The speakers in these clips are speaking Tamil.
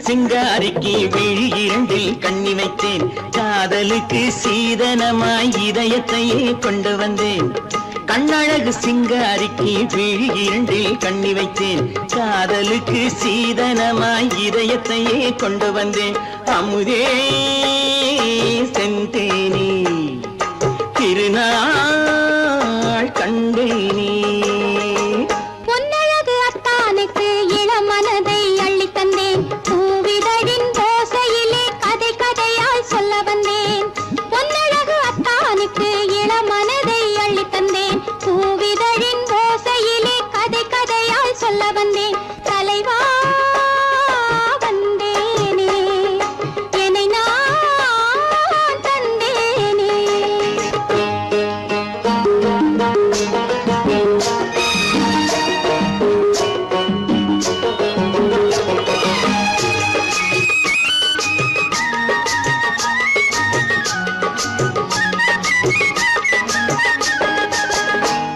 சிங்காரிக்கு விழி இரண்டில் கண்ணி வைத்தேன். காதலுக்கு சீதனமாய் இதயத்தையே கொண்டு வந்தேன். கண்ணழகு சிங்காரிக்கு விழி இரண்டில் கண்ணி வைத்தேன். காதலுக்கு சீதனமாய் இதயத்தையே கொண்டு வந்தேன். அமுதே செந்தேனே திருநாள் கண்டேனே. பொன்னழகு அத்தானுக்கு இளமனதை அள்ளி தந்தேன். பூவிதழின் ஓசையிலே கதை கதையாய் சொல்ல வந்தேன். பொன்னழகு அத்தானுக்கு இளமனதை அள்ளி தந்தேன். பூவிதழின் ஓசையிலே கதை கதையாய் சொல்ல வந்தேன். தலைவா வந்தேனே என்னை நான் தந்தேனே.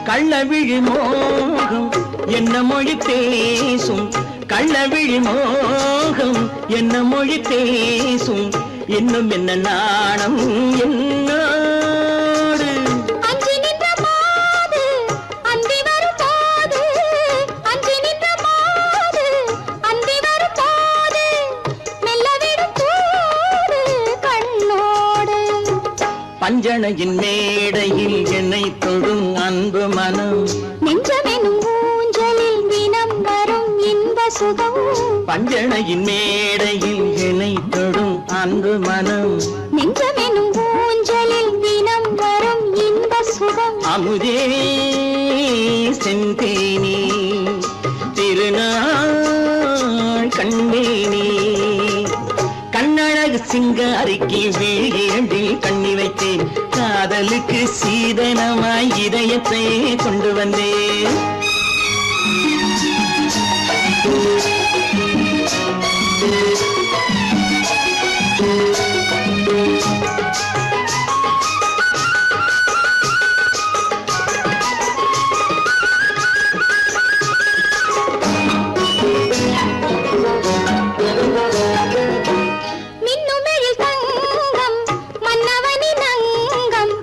கள்ளவிழி மோகம் என்ன மொழி பேசும். கள்ளவிழி மோகம் என்ன மொழி பேசும். இன்னும் என்ன நாணம் என்னோடு. அஞ்சி நின்ற மாது அந்தி வரும் போது, அஞ்சி நின்ற மாது அந்தி வரும் போது, மெல்ல விடும் தூது கண்ணோடு. பஞ்சணையின் மேடையில் என்னை தொடும் அன்பு மனம். நெஞ்சமெனும் ஊஞ்சலில் தினம் வரும் இன்ப சுகம். பஞ்சணையின் மேடையில் என்னை தொடும் அன்பு மனம். நெஞ்சமெனும் ஊஞ்சலில் தினம் வரும் இன்ப சுகம். அமுதே செந்தேனே திருநாள் கண்டேனே. கண்ணழகு சிங்காரிக்கு விழியண்டில் கண்ணி வைத்தேன். காதலுக்கு சீதனமாய் இதயத்தை கொண்டு வந்தேன். மின்னுமெழில் தங்கம் மன்னவனின் அங்கம்.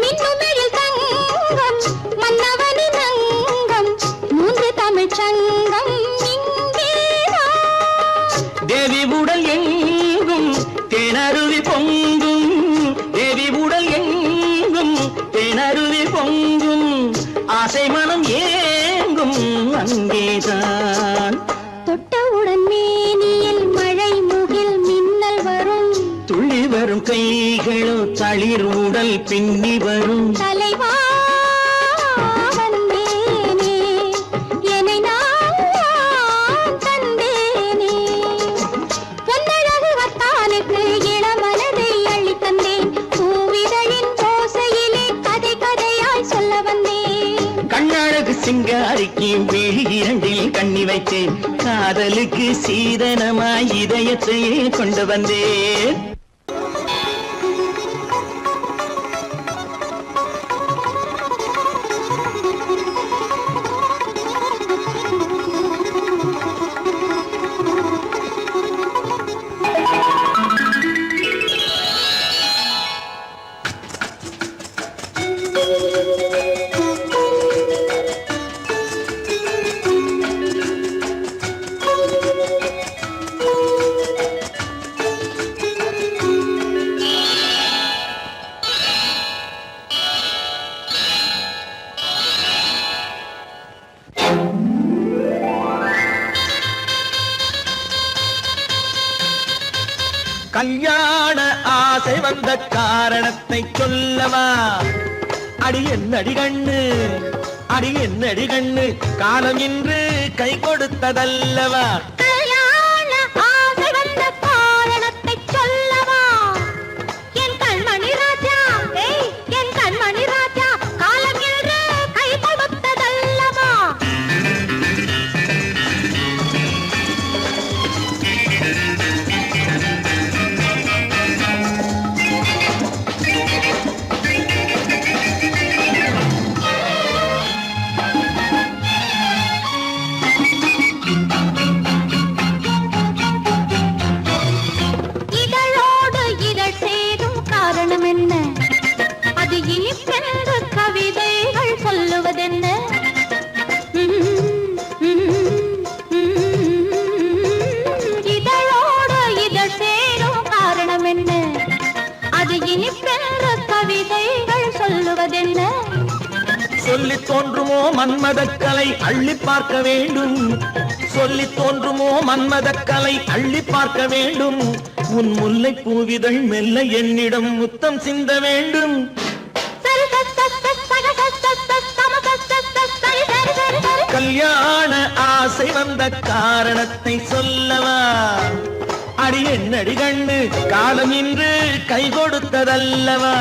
மின்னுமெழில் தங்கம் மன்னவனின் அங்கம். மூன்று தமிழ்ச் சங்கம் இங்கேதான். தேவி உடல் எங்கும் தேனருவி பொங்கும். தேவி உடல் எங்கும் தேனருவி பொங்கும். ஆசை மனம் ஏங்கும் அங்கேதான். தொட்டவுடன் மேனியில் மழை முகில் மின்னல் வரும். துள்ளி வரும் கைகளோ தளிர் உடல் பின்னி வரும். தலைவா வந்தேனே என்னை நான் தந்தேனே. பொன்னழகு வத்தானுக்கு இளமனதை அள்ளி தந்தேன். பூவிதழின் ஓசையிலே கதை கதையாய் சொல்ல வந்தேன். கண்ணழகு சிங்காரிக்கு விழி இரண்டில் கண்ணி வைத்தேன். காதலுக்கு சீதனமாய் இதயத்தையே கொண்டு வந்தேன். கல்யாண ஆசை வந்த காரணத்தை சொல்லவா? அடி என்னடி கண்ணு, அடி என்னடி கண்ணு, காலம் இன்று கை கொடுத்ததல்லவா? கல்யாண ஆசை வந்த காரணத்தை சொல்லவா? என் கண்மணி ராஜா, என் கண்மணி ராஜா, காலம் என்று கை கொடுத்ததல்லவா? இனிப்பென்று கவிதைகள் சொல்லுவதென்ன? இதழோடு இதழ் சேரும் காரணம் என்ன? அது இனிப்பென்று கவிதைகள் சொல்லுவதென்ன? சொல்லி தோன்றுமோ மன்மதக்கலை அள்ளி பார்க்க வேண்டும், சொல்லி தோன்றுமோ மன்மதக்கலை அள்ளி பார்க்க வேண்டும். உன் முல்லை பூவிதழ் மெல்ல என்னிடம் முத்தம் சிந்த வேண்டும். கல்யாண ஆசை வந்த காரணத்தை சொல்லவா? அடி என்னடி கண்ணு காலம் இன்று கை கொடுத்ததல்லவா?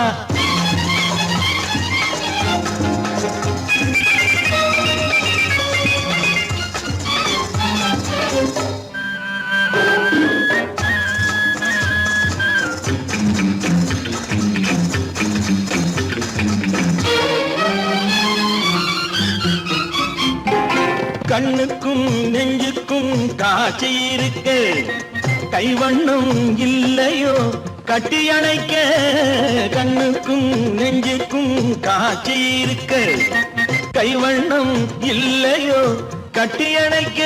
கண்ணுக்கும் நெஞ்சுக்கும் காட்சி இருக்க, கைவண்ணம் இல்லையோ கட்டி அணைக்க? கண்ணுக்கும் நெஞ்சுக்கும் காட்சி இருக்க, கைவண்ணம் இல்லையோ கட்டி அணைக்க?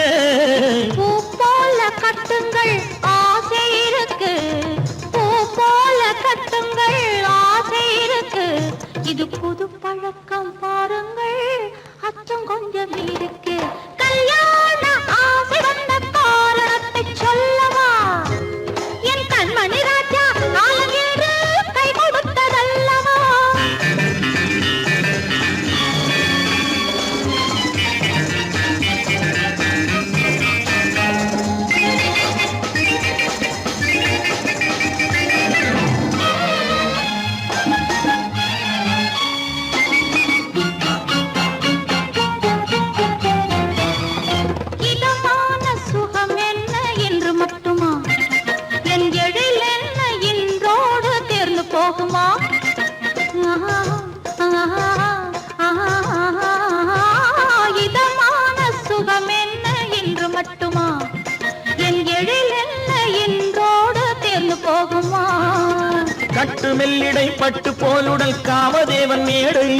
பூ போல கட்டுங்கள் ஆசை இருக்கு, பூ போல கட்டுங்கள் ஆசை இருக்கு. இது புது பழக்கம் பாருங்கள், அச்சம் கொஞ்சம் இருக்கு. கல்யாண ஆசை வந்த காரணத்தை சொல்லவா? என் கண்மணி ராஜா காலம் என்று கை கொடுத்ததல்லவா? போகுமா? இதமான சுகம் என்ன என்று மட்டுமா? என் எழில் என்ன என்றோடு தேர்ந்து போகுமா? கட்டு மெல்லிடை பட்டு போலுடல் காமதேவன் மேடை,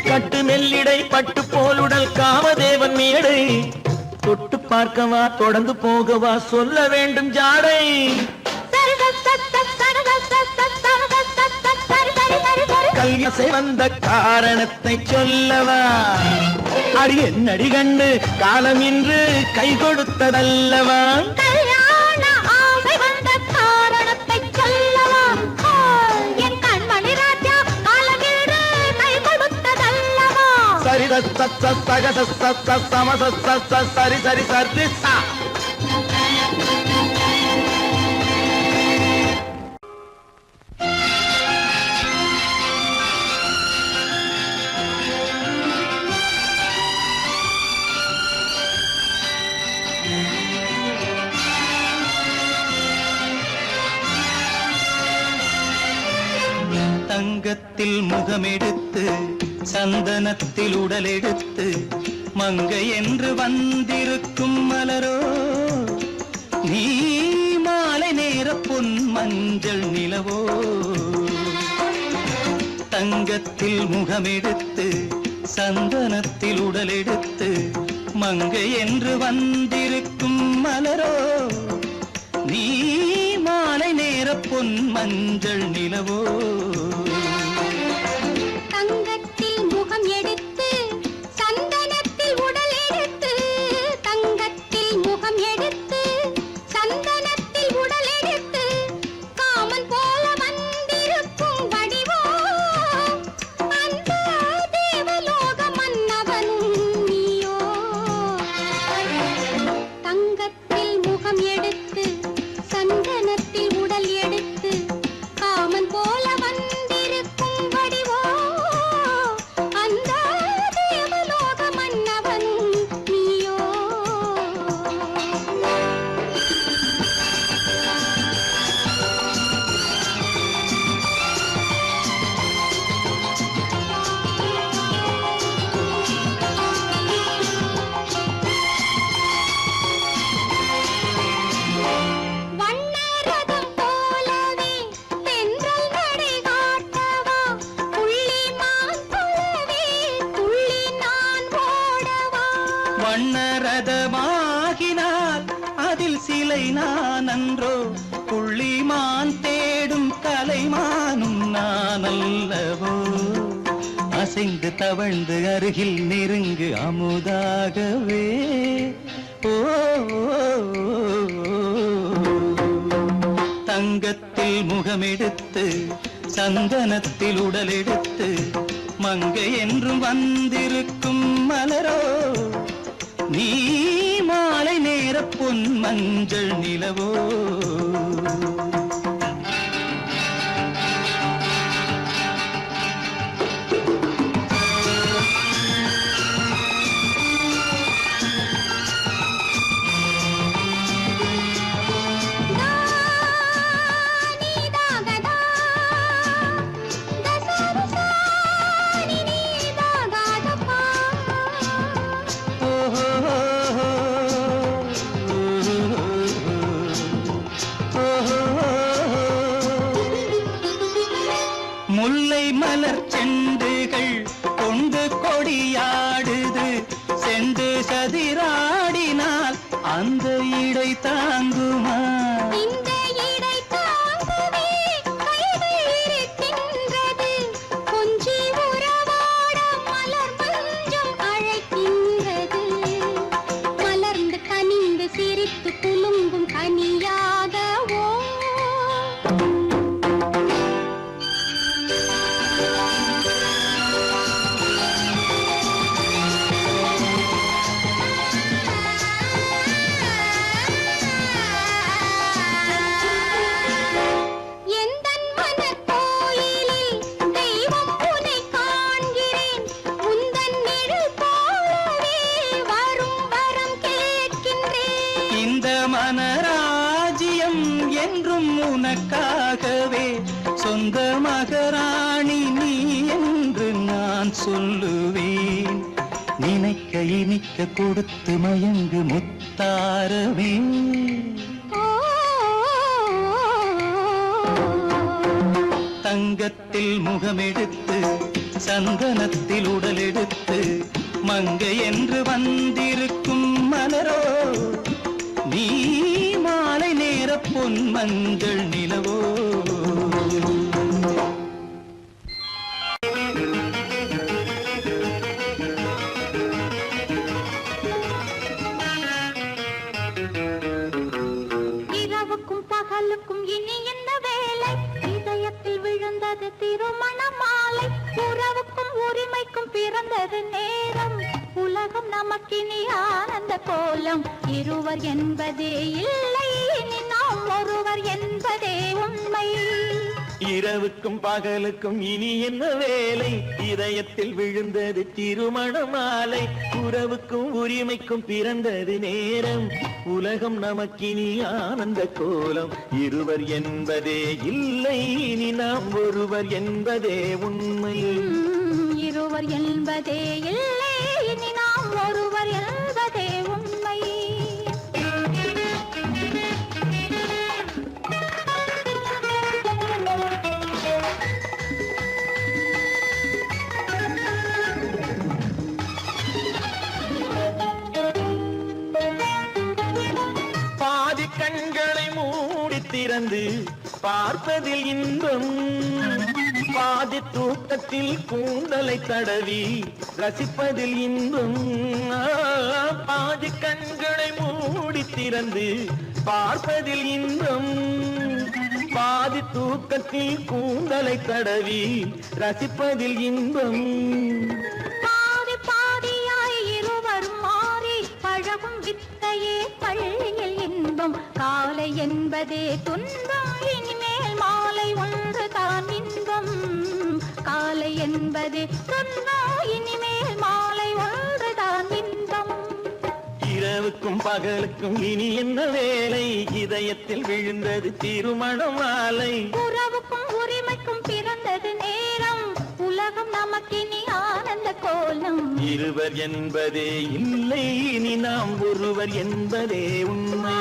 கட்டு மெல்லிடை பட்டு போலுடல் காமதேவன் மேடை. தொட்டு பார்க்கவா தொடர்ந்து போகவா சொல்ல வேண்டும் ஜாடை. கல்யாசை வந்த காரணத்தை சொல்லவா? அடி என்னடி கண்டு காலம் இன்று கை கொடுத்ததல்லவா? கல்யாண ஆசை வந்த காரணத்தை சொல்லவா? என் கண்மணி ராஜா காலம் இன்று கை கொடுத்ததல்லவா? சரி சக சம சரி சரி சரி சா. தங்கத்தில் முகமெடுத்து சந்தனத்தில் உடலெடுத்து மங்கை என்று வந்திருக்கும் மலரோ, நீ மாலை நேர பொன் மஞ்சள் நிலவோ. தங்கத்தில் முகமெடுத்து சந்தனத்தில் உடலெடுத்து மங்கை என்று வந்திருக்கும் மலரோ, நீ மாலை நேர பொன் மஞ்சள் நிலவோ. தங்கத்தில் முகம் எடுத்து சந்தனத்தில் உடல் எடுத்து, தங்கத்தில் முகம் எடுத்து சந்தனத்தில் உடல் எடுத்து காமன் போல வந்திருக்கும் வடிவோ, அந்த தேவலோக மன்னவனும் நீயோ. தங்கத்தில் முகம் எடுத்து சந்தனத்தில் உடல் எடுத்து காமன் போல வண்ணரதமாகினால் அதில் சிலை நான் அன்றோ, புள்ளிமான் தேடும் கலைமானும் நான் அல்லவோ. அசைந்து தவழ்ந்து அருகில் நெருங்கு அமுதாகவே. ஓ தங்கத்தில் முகமெடுத்து சந்தனத்தில் உடலெடுத்து மங்கை என்றும் வந்திருக்கும் மலரோ, நீ மாலை நேர பொன் மஞ்சள் நிலவோ. முல்லை மலர் செண்டுகள் கொண்டு கொடியாடுது, செண்டு சதிராடினால் அந்த இடை தாங்குமா? இந்த இடை தாங்குவே கைகள் இருக்கின்றது, கொஞ்சி உறவாட மலர் மஞ்சம் அழைக்கின்றது. மலர்ந்து கனிந்து சிரித்து குலுங்கும் கனியாகவோ. மனராஜ்யம் என்றும் உனக்காகவே, சொந்த மகராணி நீ என்று நான் சொல்லுவேன். நினைக்க இனிக்க கொடுத்து மயங்கு முத்தாரவே. தங்கத்தில் முகமெடுத்து சந்தனத்தில் உடலெடுத்து மங்கை என்று வந்திருக்கும் மலரோ, நீ மாலை நேர பொன் மஞ்சள் நிலவோ. இரவுக்கும் பகலுக்கும் இனி என்ன வேலை, இதயத்தில் விழுந்தது திருமண மாலை. உறவுக்கும் உரிமைக்கும் பிறந்தது நேரம், உலகம் நமக்கினி ஆனந்த கோலம். இருவர் என்பதே இல்லை, இனி நாம் ஒருவர் என்பதே உண்மை. இரவுக்கும் பகலுக்கும் இனி என்ன வேலை, இதயத்தில் விழுந்தது திருமண மாலை. உறவுக்கும் உரிமைக்கும் பிறந்தது நேரம், உலகம் நமக்கினி ஆனந்த கோலம். இருவர் என்பதே இல்லை, இனி நாம் ஒருவர் என்பதே உண்மை. இருவர் என்பதே இல்லை, இனி நாம் ஒருவர் என்பதே உண்மை. பாதி கண்களை மூடி திறந்து பார்ப்பதில் இன்பம், பாதி தூக்கத்தில் கூந்தலை தடவி ரசிப்பதில் இன்பம். பாதி கண்களை மூடி திறந்து பார்ப்பதில் இன்பம், பாதி தூக்கத்தில் கூந்தலை தடவி ரசிப்பதில் இன்பம். பாதி பாதியாய் இருவரும் மாறி பழகும் வித்தையே பள்ளியில் இன்பம். காலை என்பதே துன்பம், இனிமேல் மாலை ஒன்று தான் இன்பம். காலை என்பதே துன்பம், இனிமேல் மாலை ஒன்று தான் இன்பம். இரவுக்கும் பகலுக்கும் இனி என்ன வேலை, இதயத்தில் விழுந்தது திருமண மாலை. உறவுக்கும் உரிமைக்கும் பிறந்தது நேரம், உலகம் நமக்கினி ஆனந்த கோலம். இருவர் என்பதே இல்லை, இனி நாம் ஒருவர் என்பதே உண்மை.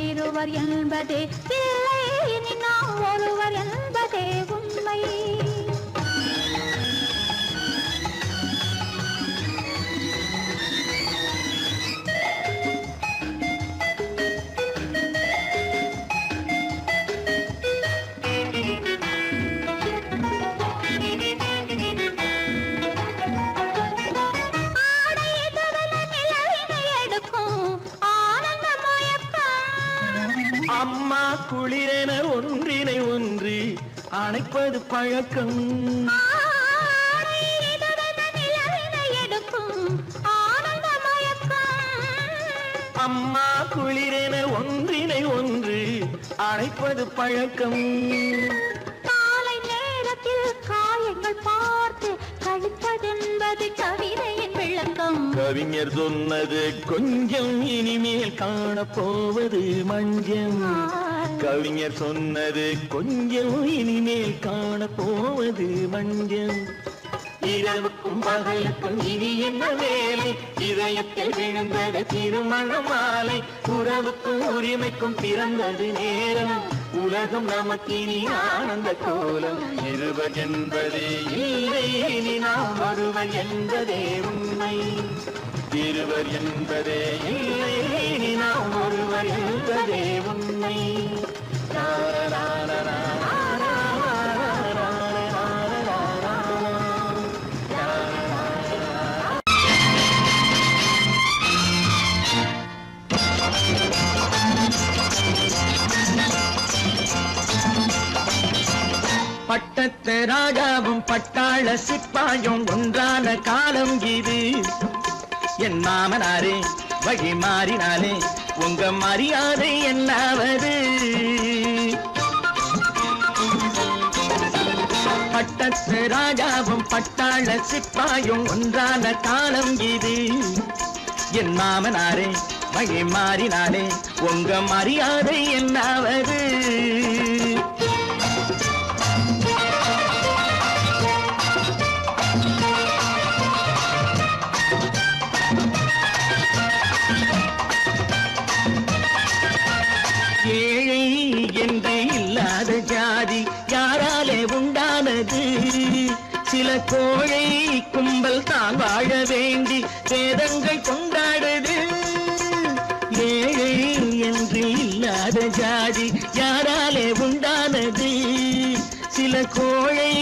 இருவர் என்பதே இல்லை, இனி நாம் ஒருவர் என்பதே உண்மை. குளிரென ஒன்றினை ஒன்று அணைப்பது பழக்கம். அம்மா குளிரென ஒன்றினை ஒன்று அணைப்பது பழக்கம். காலை நேரத்தில் காயங்கள் பார்த்து கழிப்பதென்பது கவிதையின் விளக்கம். கவிஞர் சொன்னது கொஞ்சம் இனிமேல் காணப்போவது மஞ்சம். கவிஞர் சொன்னது கொஞ்சம் இனிமேல் காணப்போவது மஞ்சம். இரவுக்கும் பகலுக்கும் இனி என்ன வேலை, இதயத்தில் விழுந்தது திருமண மாலை. உறவுக்கும் உரிமைக்கும் பிறந்தது நேரம், உலகம் நமக்கினி ஆனந்த கோலம். இருவர் என்பதே இல்லை, இனி நாம் ஒருவர் என்பதே உண்மை. இருவர் என்பதே இல்லை, இனி நாம் ஒருவர் என்பதே உண்மை. பட்டத்து ராஜாவும் பட்டாள சிப்பாயும் ஒன்றான காலம் இது. என் மாமனாரே வழி மாறினாலே உங்க மரியாதை என்னாவது? பட்டத்து ராஜாவும் பட்டாள சிப்பாயும் ஒன்றான காலம் இது. என் மாமனாரே வழி மாறினாலே உங்க மரியாதை என்னாவது? ஏழை என்று இல்லாத ஜாதி யாராலே உண்டானது? சில கோழை கும்பல் தான் வாழ வேண்டி வேதங்கள் கொண்டாடுது. ஏழை என்று இல்லாத ஜாதி யாராலே உண்டானது? சில கோழை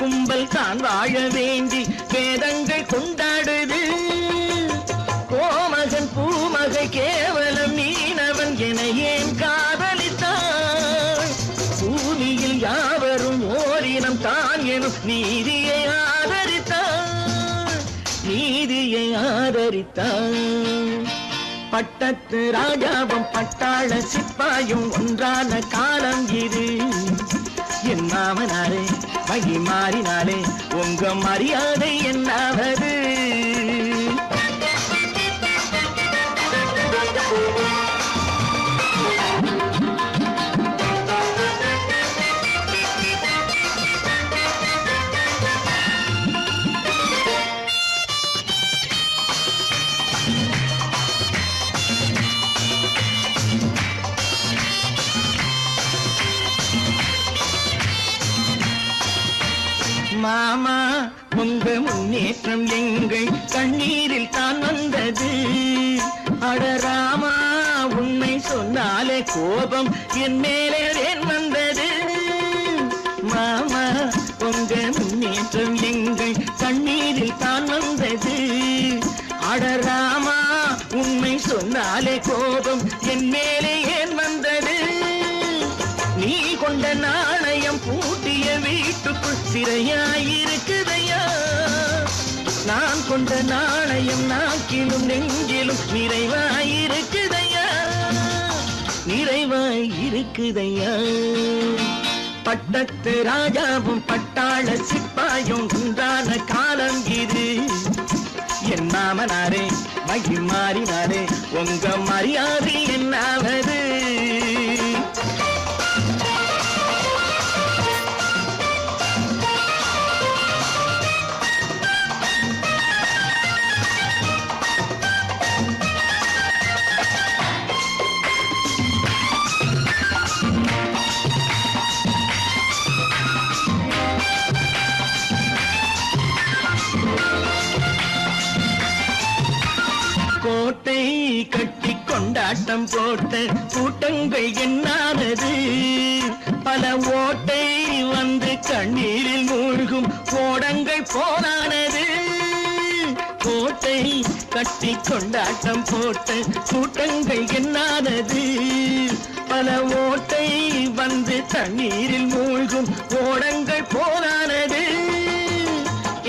கும்பல் தான் வாழ வேண்டி வேதங்கள் கொண்டாடுது. கோமகன் பூமகை கேவலம் மீனவன் என ஏன் காதலித்தான்? பூமியில் யாவரும் ஓரினம் தான் எனும் நீதியை ஆதரித்தான், நீதியை ஆதரித்தான். பட்டத்து ராஜாவும் பட்டாள சிப்பாயும் ஒன்றான காலம் இது. என் மாமனாரே வழி மாறினாலே உங்க மரியாதை என்னாவது? மாமா உங்க முன்னேற்றம் எங்கள் கண்ணீரில் தான் வந்தது. அடராமா உண்மை சொன்னாலே கோபம் என் மேலே ஏன் வந்தது? மாமா உங்க முன்னேற்றம் எங்கள் கண்ணீரில் தான் வந்தது. அடராமா உண்மை சொன்னாலே கோபம் என் மேலே ஏன் வந்தது? நீ கொண்ட நாணயம் பூட்டிய வீட்டுக்குள் சிறையாயிருக்குதையா? நான் கொண்ட நாணயம் நாக்கிலும் நெஞ்சிலும் நிறைவாயிருக்குதையா, நிறைவாயிருக்குதையா. பட்டத்து ராஜாவும் பட்டாள சிப்பாயும் உண்டான காலம் இது. என் மாமனாரே வழி மாறினாரே உங்க மரியாதை என்னாவது? கோட்டை கட்டி கொண்டாட்டம் போட்ட கூட்டங்கள் என்னானது? பல ஓட்டை வந்து கண்ணீரில் மூழ்கும் கோடங்கள் போனானது. கோட்டை கட்டி கொண்டாட்டம் போட்ட கூட்டங்கள் என்னானது? பல பல ஓட்டை வந்து தண்ணீரில் மூழ்கும் ஓடங்கள் போலானது.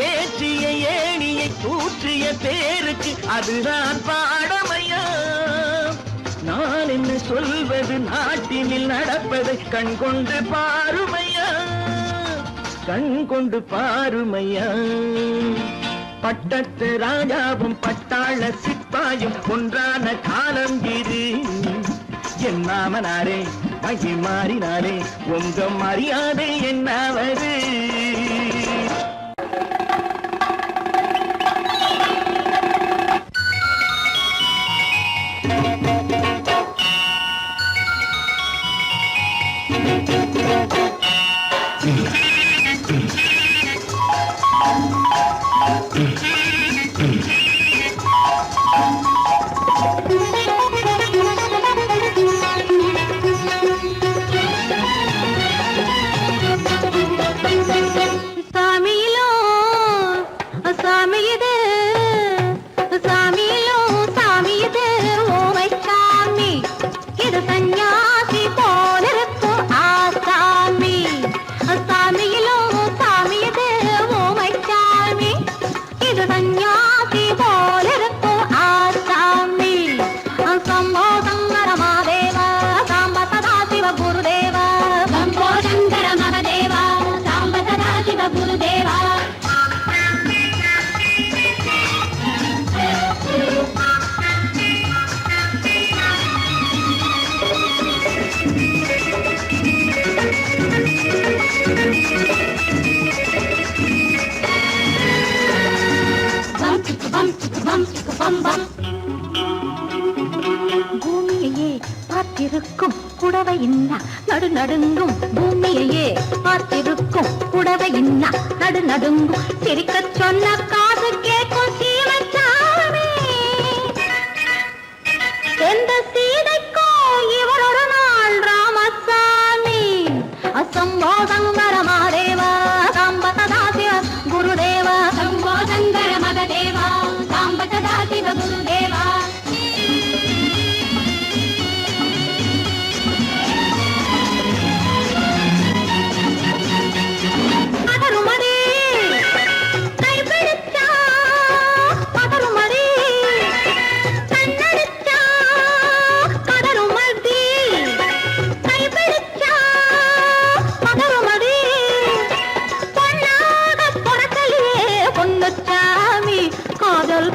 ஏற்றிய ஏணியை தூற்றிய பேருக்கு அதுதான் பாடமையா. நான் என்ன சொல்வது, நாட்டினில் நடப்பதை கண் கொண்டு பாருமையா, கண் கொண்டு பாருமையா. பட்டத்து ராஜாவும் பட்டாள சிப்பாயும் ஒன்றான காலம் இது. என் மாமனாரே மகி மாறினாரே உங்க மரியாதை என்னாவது. பூமியையே பார்த்திருக்கும் புடவை இன்னா நடு நடுங்கும். பூமியையே பார்த்திருக்கும் புடவை இன்னா நடு நடுங்கும். சிரிக்க சொன்ன காது கேட்கும் சீமச்சாமி. எந்த சீதைக்கோ இவர் ஒரு நாள் ராமசாமி. அசம்போ சங்கர மகதேவா சாம்ப சதா சிவ குருதேவா. சம்போ சங்கர மகதேவா சாம்ப சதா சிவ குருதேவா.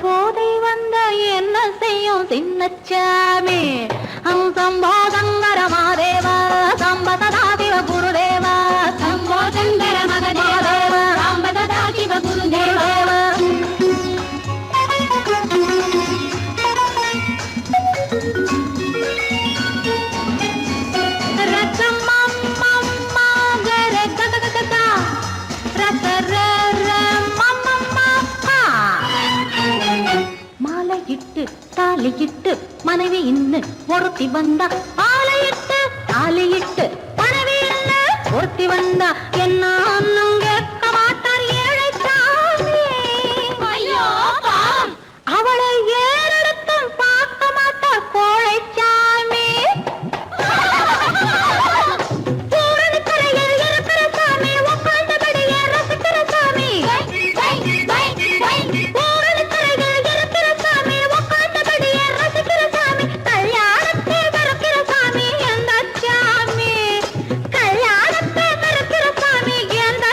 போதை வந்த என்ன செய்யும் சின்னச்சாமி. சம்போ சங்கர மகதேவா சாம்ப சதா சிவ குருதேவா. சம்போ சங்கர மகதேவா சாம்ப சதா சிவ குருதேவா. தாலியிட்டு மனைவி இன்னு ஒருத்தி வந்தா. ஆலையிட்டு தாலியிட்டு மனைவி இன்னு ஒருத்தி வந்தா. என்ன கேட்க மாட்டார் ஏழை சாமி. அவளை ஏறெடுத்தும் பார்க்க மாட்டார் கோழை சாமி. பூரணிக்கரையில் இருக்கிற சாமி உட்கார்ந்தபடியே ரசிக்கிற சாமி. கல்யாணத்தை மறக்கிற சாமி எந்த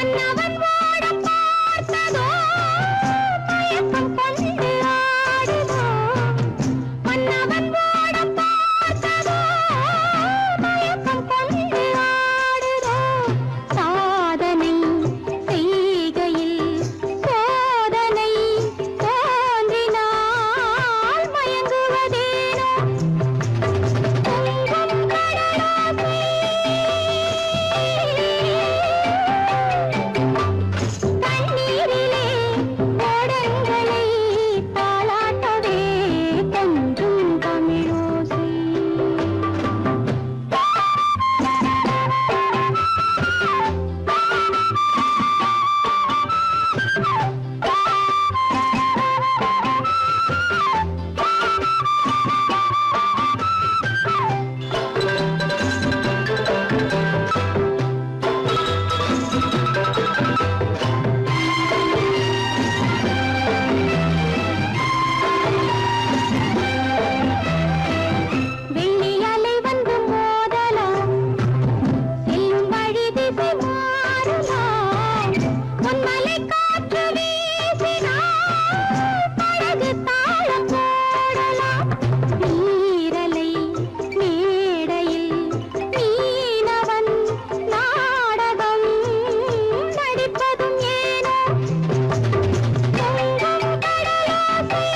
மன்னவன் ஓட பார்த்ததோ மயக்கம் கொண்டு ஆடுதோ மன்னவன் ஓட பார்த்ததோ மயக்கம் கொண்டு ஆடுதோ சாதனை செய்கையில் சோதனை தோன்றினால் மயங்குவதேனோ பொங்கும் கடலாசை தண்ணீரிலே ஓடங்களை தாளாட்டவே கொஞ்சும் தமிழோசை வெள்ளி அலை வந்து மோதலாம் செல்லும் வழி திசை மாறலாம் பொன்மலை காற்று வீசினால் படகு தாளம் போடலாம் நீரலை மேடையில் மீனவன் நாடகம் நடிப்பதும் ஏனோ பொங்கும் கடலாசை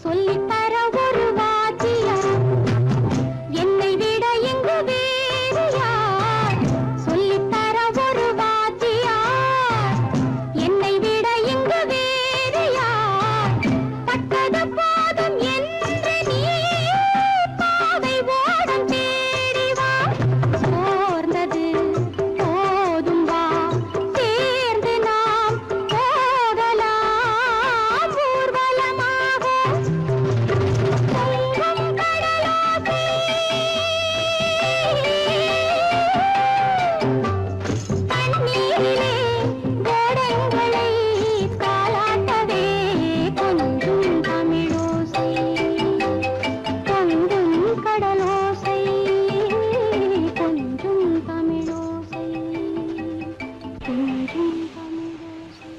சொல்லித்தர ஒரு வாத்தியார் என்னை விட எங்கு வேறு யார் சொல்லித்தர ஒரு வாத்தியார் என்னை விட எங்கு வேறு யார் பட்டது போதும் என்று நீ பாவை ஓடம் தேடி வா சோர்ந்தது போதும் வா சேர்ந்து நாம் போகலாம் ஊர்வலமாக பொங்கும் கடலாசை தண்ணீரிலே கோடங்களை தாளாட்டவே கொஞ்சும் தமிழோசை பொங்கும் கடலோசை கொஞ்சும் தமிழோசை கொஞ்சும் தமிழோசை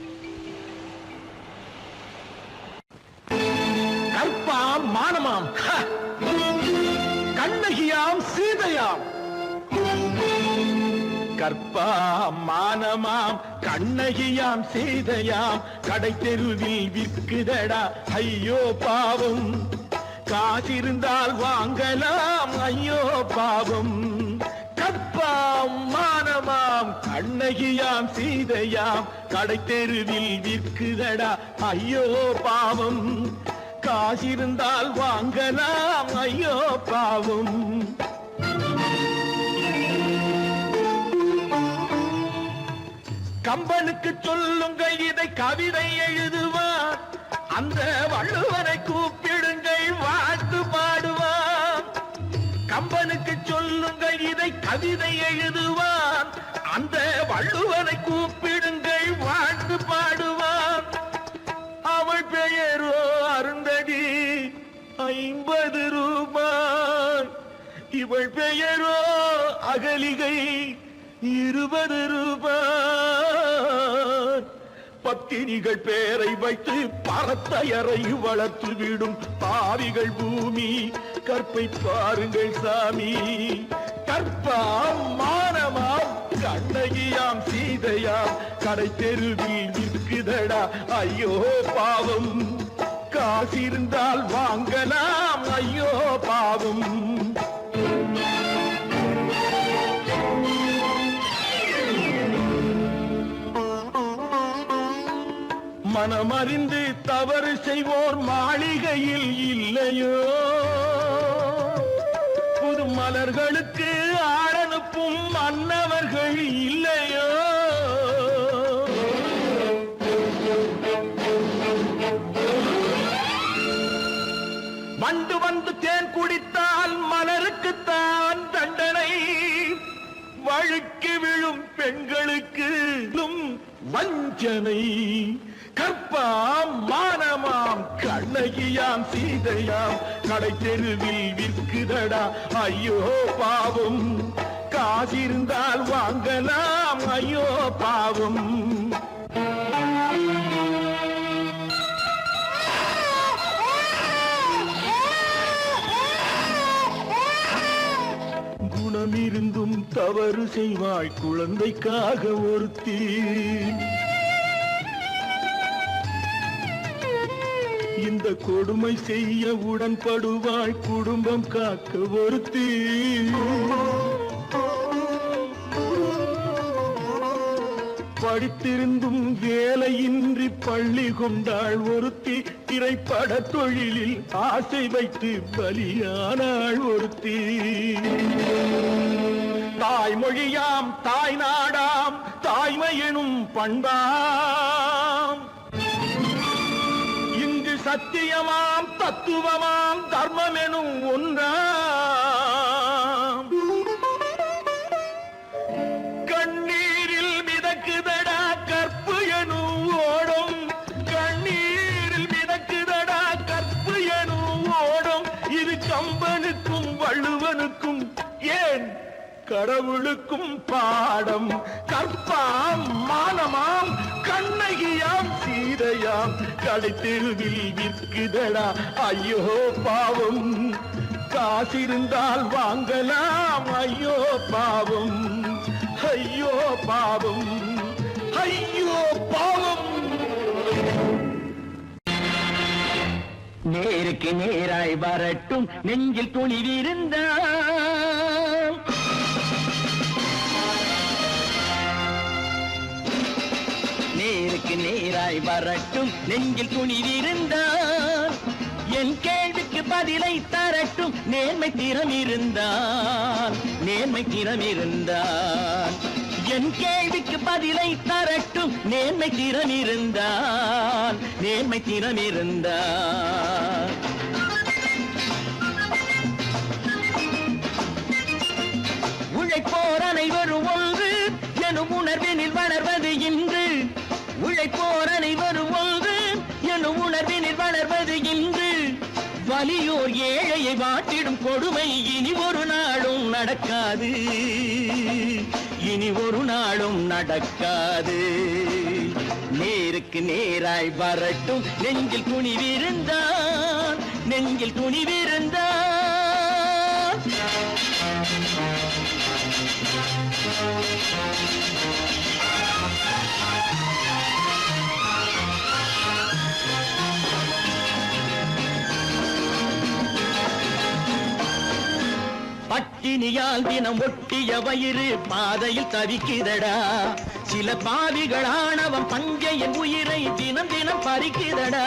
கற்பாம் மானமாம் ஹ! கண்ணகியாம் சீதையாம் கற்பாம் மானமாம் கண்ணகியாம் சீதையாம் கடை தெருவில் விற்குதடா ஐயோ பாவம் காசிருந்தால் வாங்கலாம் ஐயோ பாவம் கற்பாம் மானமாம் கண்ணகியாம் சீதையாம் கடை தெருவில் விற்குதடா ஐயோ பாவம் காசிருந்தால் வாங்கலாம் ஐயோ பாவம் கம்பனுக்கு சொல்லுங்கள் இதை கவிதை எழுதுவார் அந்த வள்ளுவரை கூப்பிடுங்கள் வாழ்த்து பாடுவார் கம்பனுக்கு சொல்லுங்கள் இதை கவிதை எழுதுவார் அந்த வள்ளுவரை கூப்பிடுங்கள் வாழ்த்து பாடுவார் அவள் பெயரோ அருந்ததி 50 ரூபாய் இவள் பெயரோ அகலிகை 20 ரூபாய் பத்தினிகள் பேரை வைத்து பரத்தையரை வளர்த்து விடும் பாவிகள் பூமி கற்பை பாருங்கள் சாமி கற்பாம் மானமாம் கண்ணகியாம் சீதையாம் கடை தெருவில் விற்குதடா ஐயோ பாவம் காசிருந்தால் வாங்கலாம் ஐயோ பாவம் மனமறிந்து தவறு செய்வோர் மாளிகையில் இல்லையோ புது மலர்களுக்கு ஆளனுப்பும் மன்னவர்கள் இல்லையோ வண்டு வந்து தேன் குடித்தால் மலருக்குத்தான் தண்டனை, வழுக்கி விழும் பெண்களுக்கு வஞ்சனை. கற்பாம் மானமாம் கண்ணகியாம் சீதையாம் கடை தெருவில் விற்குதடா ஐயோ பாவம், காசிருந்தால் வாங்கலாம் ஐயோ பாவம். குணமிருந்தும் தவறு செய்வாய் குழந்தைக்காக ஒருத்தி, இந்த கொடுமை செய்ய உடன்படுவாய் குடும்பம் காக்க ஒருத்தி. படித்திருந்தும் வேலையின்றி பள்ளி கொண்டாள் ஒருத்தி, திரைப்பட தொழிலில் ஆசை வைத்து பலியானாள் ஒருத்தி. தாய்மொழியாம் தாய் நாடாம் தாய்மை எனும் பண்பாம், இங்கு சத்தியமாம் தத்துவமாம் தர்மம் எனும் ஒன்றாம். கண்ணீரில் மிதக்குதடா கற்பு எனும் ஓடும், கண்ணீரில் மிதக்குதடா கற்பு எனும் ஓடும். இது கம்பனுக்கும் வள்ளுவனுக்கும் ஏன் கடவுளுக்கும் பாடம். கற்பாம் மானமாம் கண்ணகியாம் சீதையாம் கடை தெருவில் விற்குதடா ஐயோ பாவம், காசிருந்தால் வாங்கலாம் ஐயோ பாவம், ஐயோ பாவம், ஐயோ பாவம். நேருக்கு நேராய் வரட்டும் நெஞ்சில் துணிவிருந்தால், நேருக்கு நேராய் வரட்டும் நெஞ்சில் துணிவிருந்தால், என் கேள்விக்கு பதிலை தரட்டும் நேர்மை திறம் இருந்தால், நேர்மை திறம் இருந்தால். என் கேள்விக்கு பதிலை தரட்டும் நேர்மை திறம் இருந்தால், நேர்மை திறம் இருந்தால். உழைப்போர் அனைவரும் ஒன்று எனும் உணர்வினில் வளர்வது இன்று, உழைப்போர் அனைவரும் ஒன்று எனும் உணர்வினில் வளர்வது இன்று. வலியோர் ஏழையை வாட்டிடும் கொடுமை இனி ஒரு நாளும் நடக்காது, இனி ஒரு நாளும் நடக்காது. நேருக்கு நேராய் வரட்டும் நெஞ்சில் துணிவிருந்தால், நெஞ்சில் துணிவிருந்தால். பட்டினியால் தினம் ஒட்டிய வயிறு பாதையில் தவிக்குதடா, சில பாவிகளானவன் பஞ்சையின் உயிரை தினம் தினம் பறிக்குதடா.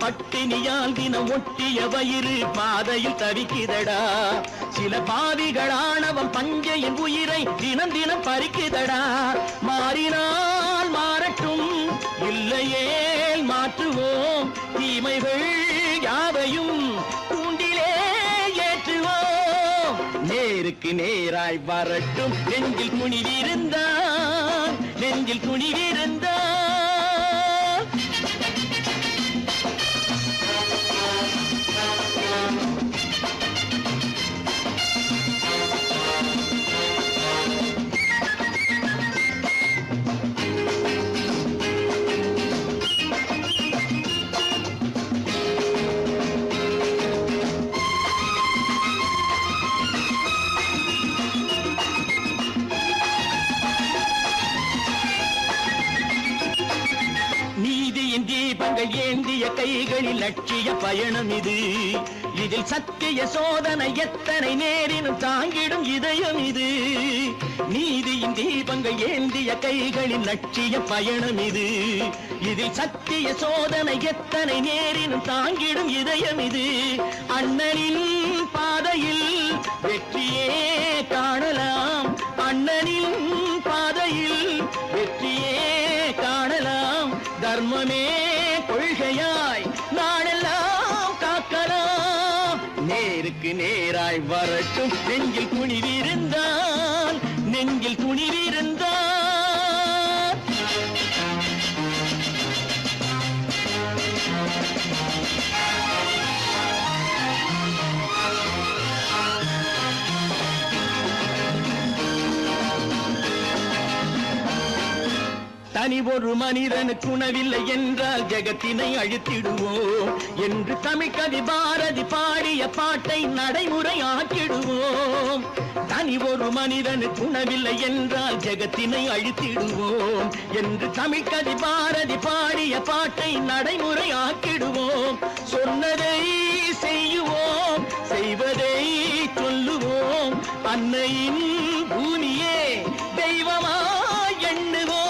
பட்டினியால் தினம் ஒட்டிய வயிறு பாதையில் தவிக்குதடா, சில பாவிகளானவன் பஞ்சையின் உயிரை தினம் தினம் பறிக்குதடா. மாறினால் மாறட்டும் இல்லையே மாற்றுவோம், தீமைகள் யாவையும் கூண்டிலே ஏற்றுவோம். நேருக்கு நேராய் வரட்டும் நெஞ்சில் துணிவிருந்தால், நெஞ்சில் துணிவிருந்தால். தீபங்கள் ஏந்திய கைகளில் லட்சிய பயணம் இது, இதில் சத்திய சோதனை எத்தனை நேரினும் தாங்கிடும் இதயம் இது. நீதியின் தீபங்கள் ஏந்திய கைகளில் லட்சிய பயணம் இது, இதில் சத்திய சோதனை எத்தனை நேரினும் தாங்கிடும் இதயம் இது. அண்ணனின் பாதையில் வெற்றியே காணலாம், அண்ணனின் பாதையில் வெற்றியே காணலாம். தர்மமே கொள்கையாய் நாடெல்லாம் காக்கலாம். கண்ணுக்கு நேராய் வரட்டும் நெஞ்சில் துணிவிருந்தான் நெஞ்சில் துணிவிருந்தான் தனி ஒரு மனிதனுக்கு உணவில்லை என்றால் ஜெகத்தினை அழித்திடுவோம் என்று தமிழ்கவி பாரதி பாடிய பாட்டை நடைமுறையாக்கிடுவோம். தனி ஒரு மனிதனுக்கு உணவில்லை என்றால் ஜெகத்தினை அழித்திடுவோம் என்று தமிழ்கவி பாரதி பாடிய பாட்டை நடைமுறையாக்கிடுவோம். சொன்னதை செய்யுவோம் செய்வதை சொல்லுவோம் அன்னையின் பூமியே தெய்வமா எண்ணுவோம்.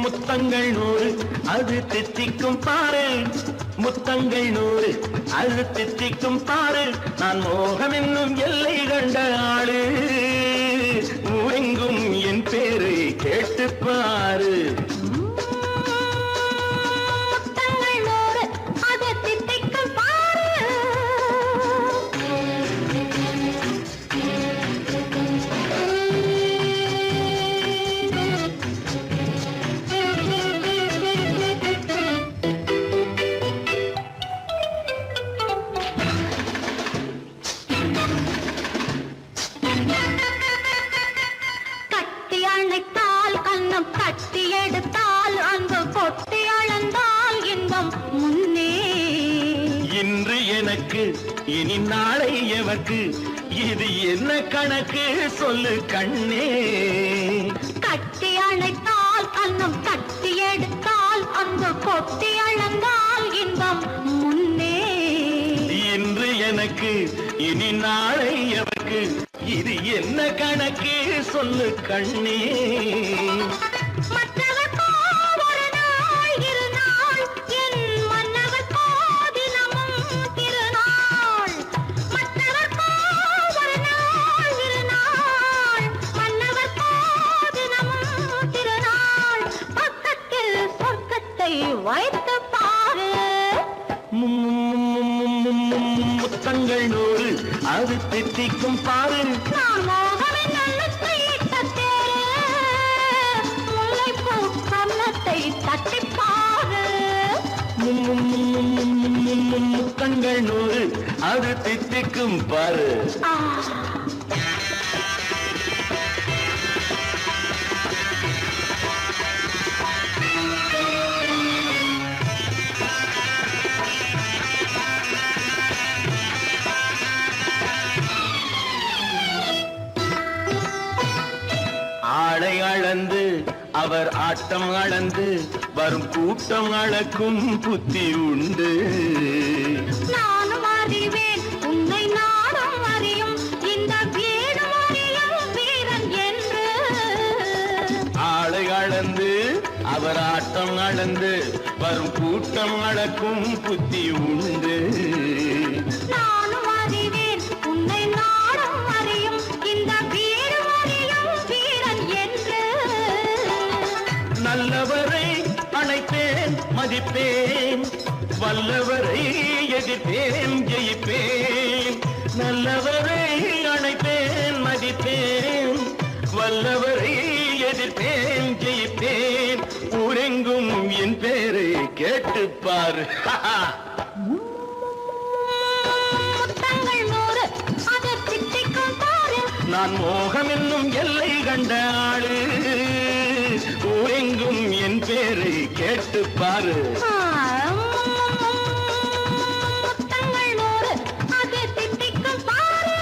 முத்தங்கள் 100 அது தித்திக்கும் பாரு முத்தங்கள் 100 அது தித்திக்கும் பாரு நான் மோகம் என்னும் எல்லை கண்ட ஆளு ஊரெங்கும் என் பேரை கேட்டு பாரு. கட்டி எடுத்தால் அன்பு கொட்டி அளந்தால் இன்பம் முன்னே. இன்று எனக்கு இனி நாளை எவர்க்கு இது என்ன கணக்கு சொல்லு கண்ணே. கட்டி அணைத்தால் கண்ணம் கட்டி எடுத்தால் அன்பு கொட்டி அளந்தால் இன்பம் முன்னே. இன்று எனக்கு இனி நாளை எவர்க்கு இது என்ன கணக்கு சொல்லு கண்ணே. மற்றவர்க்கோ ஒரு நாள் இரு நாள் என் மன்னவர்க்கோ தினமும் திருநாள். மற்றவர்க்கோ ஒரு நாள் இரு நாள் மன்னவர்க்கோ தினமும் திருநாள். பக்கத்தில் சொர்க்கத்தை வைத்து பாரு. முத்தங்கள் 100 அது தித்திக்கும் பாரு நான் மோகமின் நல்லத்தை இட்ட தேரு முல்லைப்பூ கன்னத்தை தட்டிப் பாரு. முத்தங்கள் 100 அது தித்திக்கும் பாரு. ஆளை அளந்து அவர் ஆட்டம் அளந்து வரும் கூட்டம் அளக்கும் புத்தி உண்டு. நானும் அறிவேன் உன்னை நாடும் அறியும் இந்த வீடும் அறியும் வீரன் என்று. ஆளை அளந்து அவர் ஆட்டம் அளந்து வரும் கூட்டம் அளக்கும் புத்தி உண்டு. நானும் அறிவேன் உன்னை நாடும் அறியும் இந்த வீடும் அறியும் வீரன் என்று. நல்லவரை அணைப்பேன் மதிப்பேன் வல்லவரை எதிர்ப்பேன் ஜெயிப்பேன். நல்லவரை அணைப்பேன் மதிப்பேன் வல்லவரை எதிர்ப்பேன் ஜெயிப்பேன். ஊரெங்கும் என் பேரை கேட்டுப்பார். முத்தங்கள் 100 அது தித்திக்கும் பாரு. நான் மோகம் என்னும் எல்லை கண்ட ஆளு ஊரெங்கும் என் பேரை கேட்டுப்பாரு. முத்தங்கள் 100 அது தித்திக்கும் பாரு.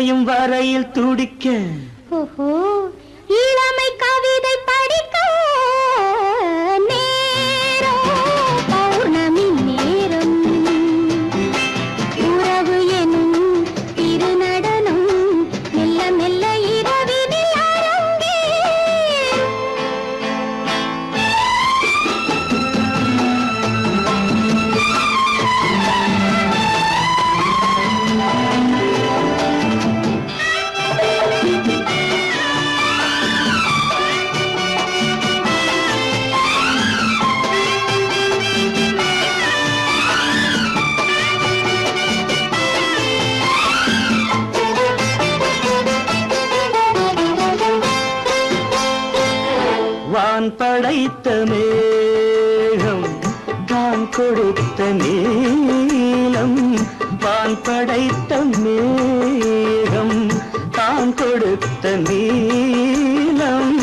அணையும் வரையில் துடிக்க ஓஹோ இளமை கவிதை படிக்க நேரம் பௌர்ணமி நேரம் உறவு எனும் திருநடனம் மெல்ல மெல்ல இரவினில் அரங்கேறும். வான் படைத்த மேகம் தான் கொடுத்த நீலம் வான் படைத்த மேகம் தான் கொடுத்த நீலம்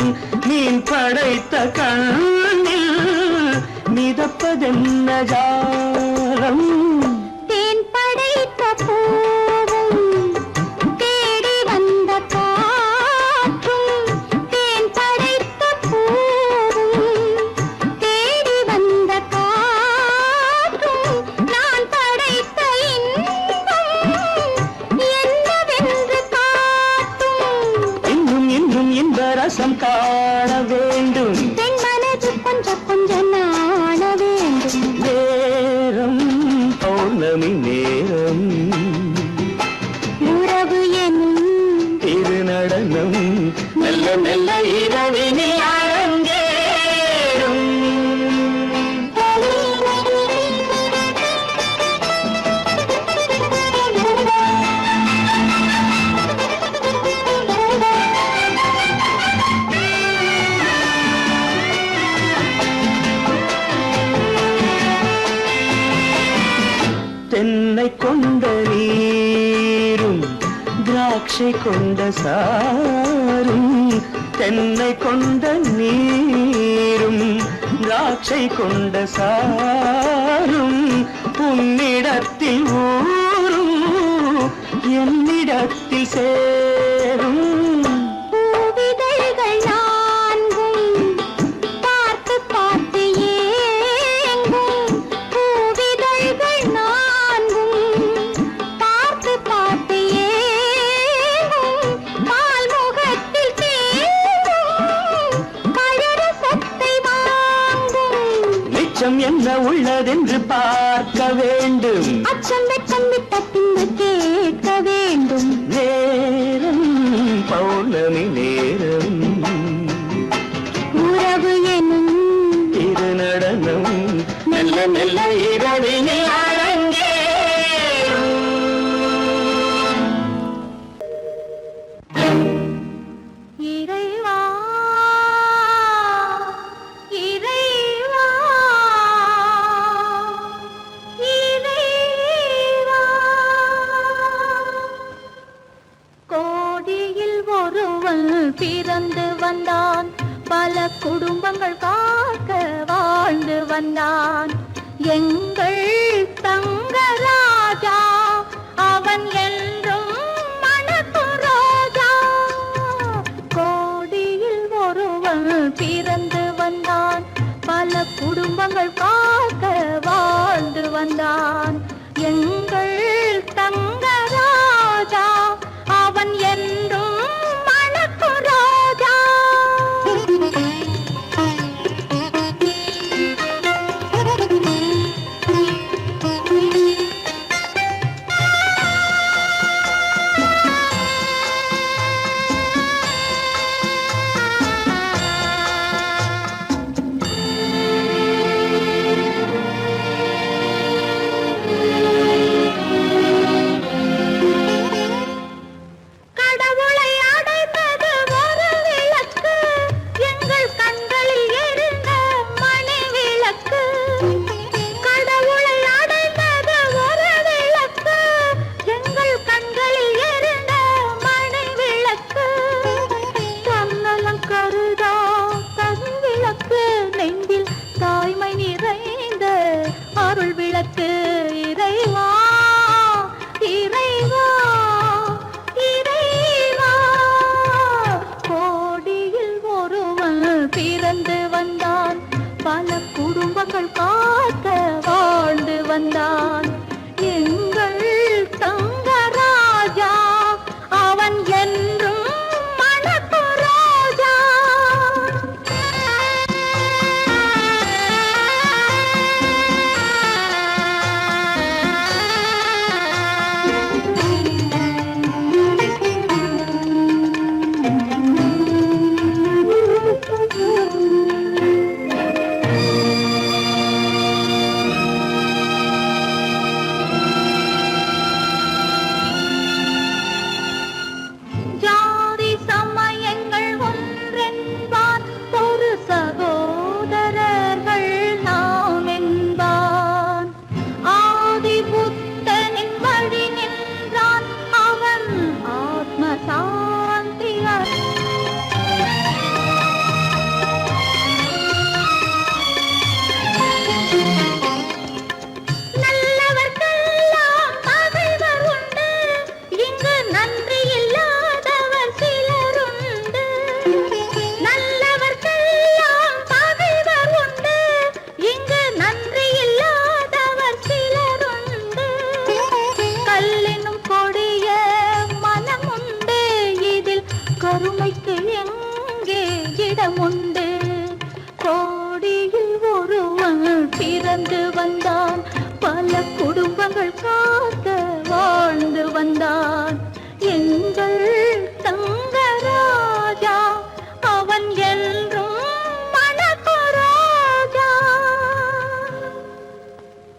மீன் படைத்த கண்ணில் மிதப்பதென்ன ஜாலம் தேன் படைத்த பூவும் தேடி வந்த காற்றும் தேன் படைத்த பூவும் தேடி வந்த காற்றும் நான் படைத்த இன்பம் என்னவென்று காட்டும். இன்னும் இன்னும் இன்ப ரசம் காண வேண்டும் பெண் மனது கொஞ்சம் கொஞ்சம் நாண வேண்டும். நேரம் பௌர்ணமி நேரம் உறவு எனும் திருநடனம் மெல்ல மெல்ல இரவினில் அரங்கேறும். தென்னை கொண்ட நீரும் திராட்சை கொண்ட சாரும் தென்னை கொண்ட நீரும் திராட்சை கொண்ட சாரும் உன்னிடத்தில் ஊரும் என்னிடத்தில் சேரும் பூவிதழ்கள் நான்கும் பார்த்து பார்த்து ஏங்கும். பூவிதழ்கள் நான்கும் பார்த்து பார்த்து ஏங்கும். பால்முகத்தில் தேங்கும் பழரசத்தை வாங்கும். மிச்சம் என்ன உள்ளதென்று பார்க்க வேண்டும் அச்சம் வெச்சம் விட்ட பின்பு கேட்க வேண்டும். நேரம் பௌர்ணமி நேரம் உறவு எனும் திருநடனம் மெல்ல மெல்ல இரவினில் அரங்கேறும். இறைவா இறைவா இறைவா கோடியில் ஒருவன் பிறந்து வந்தான் பல குடும்பங்கள் காக்க வாழ்ந்து வந்தான் எங்கள் தங்கராஜா அவன் என்றும் மணக்கும் ரோஜா கோடியில் ஒருவன் பிறந்து வந்தான் பல குடும்பங்கள் காக்க வாழ்ந்து வந்தான் எங்கள் தங்கராஜா அவன் என்றும் மணக்கும் ரோஜா. இடமுண்டு